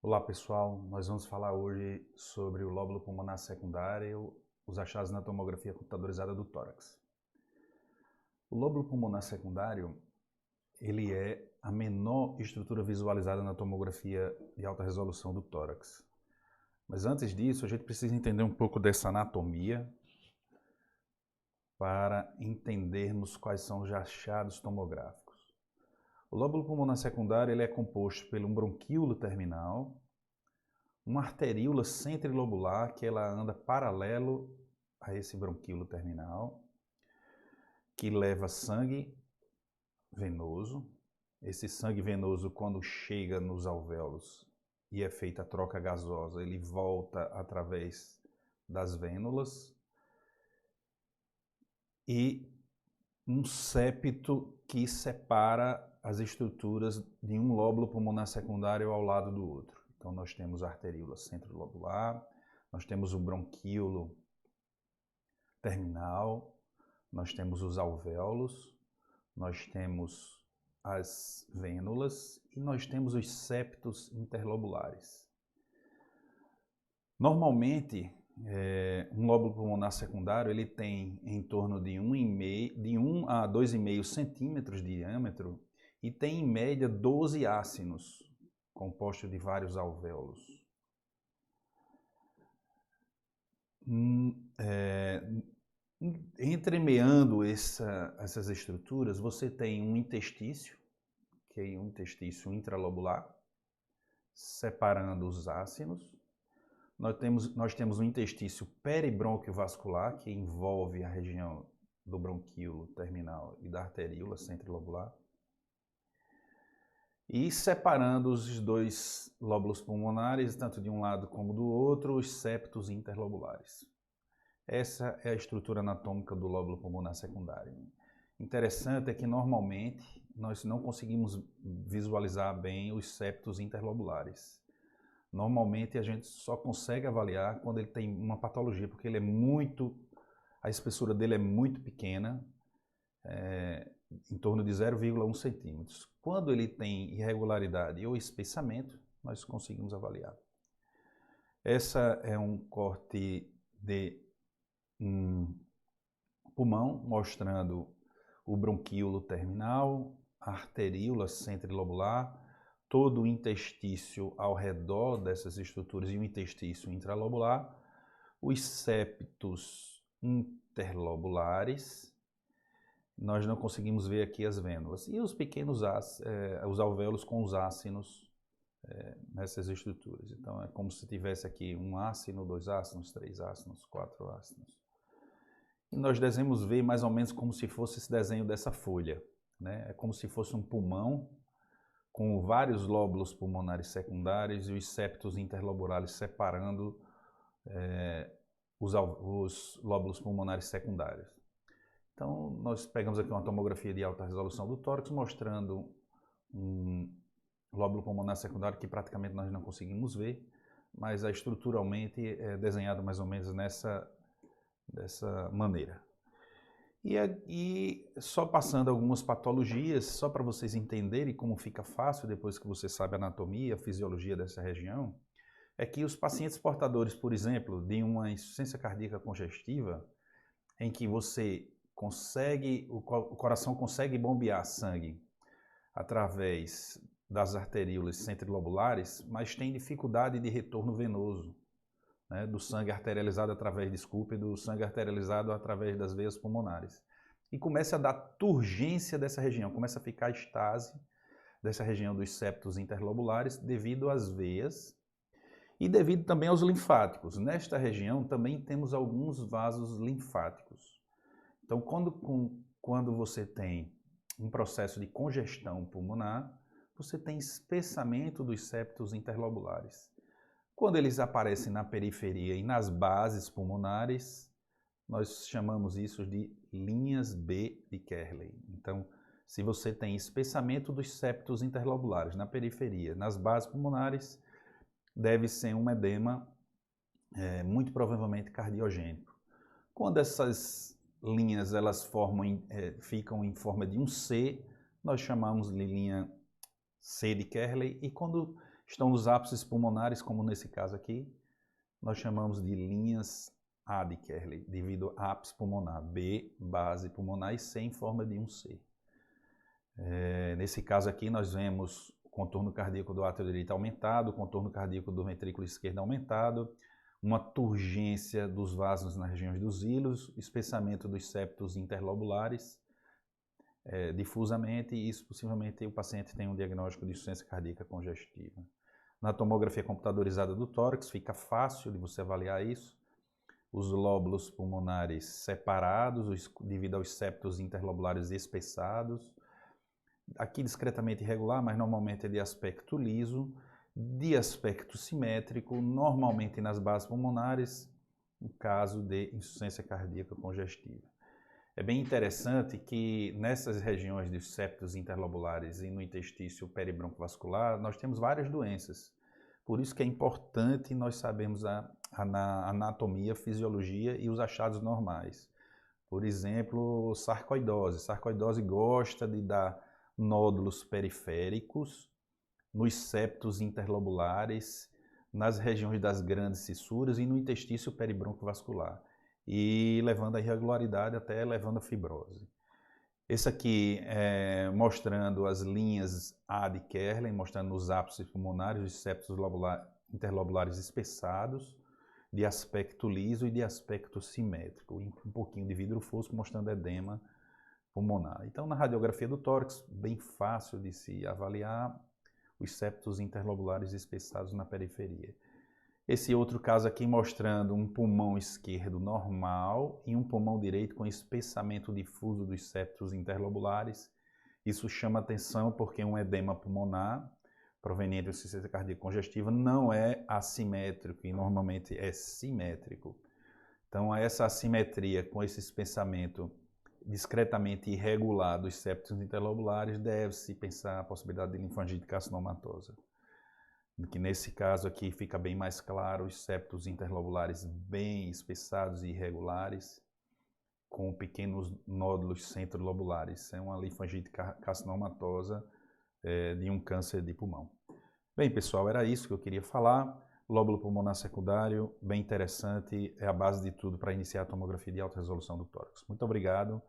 Olá pessoal, nós vamos falar hoje sobre o lóbulo pulmonar secundário, os achados na tomografia computadorizada do tórax. O lóbulo pulmonar secundário, ele é a menor estrutura visualizada na tomografia de alta resolução do tórax. Mas antes disso, a gente precisa entender um pouco dessa anatomia para entendermos quais são os achados tomográficos. O lóbulo pulmonar secundário ele é composto por um bronquíolo terminal, uma arteríola centrilobular que ela anda paralelo a esse bronquíolo terminal, que leva sangue venoso. Esse sangue venoso, quando chega nos alvéolos e é feita a troca gasosa, ele volta através das vênulas. E um septo que separa as estruturas de um lóbulo pulmonar secundário ao lado do outro. Então nós temos a arteríola centrilobular, nós temos o bronquíolo terminal, nós temos os alvéolos, nós temos as vênulas e nós temos os septos interlobulares. Normalmente, um lóbulo pulmonar secundário ele tem em torno de 1 a 2,5 centímetros de diâmetro e tem em média 12 ácinos, compostos de vários alvéolos. Entremeando essas estruturas, você tem um interstício, que é um interstício intralobular, separando os ácinos. Nós temos um interstício peribrônquio vascular, que envolve a região do bronquíolo terminal e da arteríola centrilobular. E separando os dois lóbulos pulmonares, tanto de um lado como do outro, os septos interlobulares. Essa é a estrutura anatômica do lóbulo pulmonar secundário. Interessante é que normalmente nós não conseguimos visualizar bem os septos interlobulares. Normalmente a gente só consegue avaliar quando ele tem uma patologia, porque ele a espessura dele é muito pequena, em torno de 0,1 centímetros. Quando ele tem irregularidade ou espessamento, nós conseguimos avaliar. Essa é um corte de pulmão, mostrando o bronquíolo terminal, a arteríola centrilobular, todo o interstício ao redor dessas estruturas e o interstício intralobular, os septos interlobulares, nós não conseguimos ver aqui as vênulas, e os pequenos os alvéolos com os ácinos nessas estruturas. Então é como se tivesse aqui um ácino, 2 ácinos, 3 ácinos, 4 ácinos. E nós devemos ver mais ou menos como se fosse esse desenho dessa folha, né? É como se fosse um pulmão com vários lóbulos pulmonares secundários e os septos interlobulares separando os lóbulos pulmonares secundários. Então, nós pegamos aqui uma tomografia de alta resolução do tórax, mostrando um lóbulo pulmonar secundário que praticamente nós não conseguimos ver, mas estruturalmente é desenhado mais ou menos dessa maneira. E só passando algumas patologias, só para vocês entenderem como fica fácil depois que você sabe a anatomia, a fisiologia dessa região, é que os pacientes portadores, por exemplo, de uma insuficiência cardíaca congestiva, em que o coração consegue bombear sangue através das arteríolas centrilobulares, mas tem dificuldade de retorno venoso, né, do sangue arterializado do sangue arterializado através das veias pulmonares. E começa a dar turgência dessa região, começa a ficar estase dessa região dos septos interlobulares devido às veias e devido também aos linfáticos. Nesta região também temos alguns vasos linfáticos. Então, quando você tem um processo de congestão pulmonar, você tem espessamento dos septos interlobulares. Quando eles aparecem na periferia e nas bases pulmonares, nós chamamos isso de linhas B de Kerley. Então, se você tem espessamento dos septos interlobulares na periferia, nas bases pulmonares, deve ser um edema muito provavelmente cardiogênico. Quando essas linhas ficam em forma de um C, nós chamamos de linha C de Kerley, e quando estão nos ápices pulmonares, como nesse caso aqui, nós chamamos de linhas A de Kerley, devido a ápice pulmonar, B, base pulmonar e C em forma de um C. Nesse caso aqui, nós vemos o contorno cardíaco do átrio direito aumentado, o contorno cardíaco do ventrículo esquerdo aumentado, uma turgência dos vasos nas regiões dos hilos, espessamento dos septos interlobulares difusamente, e isso possivelmente o paciente tem um diagnóstico de insuficiência cardíaca congestiva. Na tomografia computadorizada do tórax fica fácil de você avaliar isso. Os lóbulos pulmonares separados devido aos septos interlobulares espessados. Aqui discretamente irregular, mas normalmente é de aspecto liso, de aspecto simétrico, normalmente nas bases pulmonares, no caso de insuficiência cardíaca congestiva. É bem interessante que nessas regiões dos septos interlobulares e no interstício peribroncovascular, nós temos várias doenças. Por isso que é importante nós sabermos a anatomia, a fisiologia e os achados normais. Por exemplo, sarcoidose. Sarcoidose gosta de dar nódulos periféricos nos septos interlobulares, nas regiões das grandes fissuras e no interstício peribroncovascular, e levando a irregularidade até levando a fibrose. Esse aqui é mostrando as linhas A de Kerley, mostrando os ápices pulmonares, os septos interlobulares espessados, de aspecto liso e de aspecto simétrico, e um pouquinho de vidro fosco mostrando edema pulmonar. Então, na radiografia do tórax, bem fácil de se avaliar os septos interlobulares espessados na periferia. Esse outro caso aqui mostrando um pulmão esquerdo normal e um pulmão direito com espessamento difuso dos septos interlobulares. Isso chama atenção porque um edema pulmonar proveniente de insuficiência cardíaca congestiva não é assimétrico e normalmente é simétrico. Então, essa assimetria com esse espessamento discretamente irregular dos septos interlobulares, deve-se pensar a possibilidade de linfangite carcinomatosa. Que nesse caso aqui fica bem mais claro os septos interlobulares bem espessados e irregulares, com pequenos nódulos centrolobulares. É uma linfangite carcinomatosa de um câncer de pulmão. Bem, pessoal, era isso que eu queria falar. Lóbulo pulmonar secundário, bem interessante, é a base de tudo para iniciar a tomografia de alta resolução do tórax. Muito obrigado.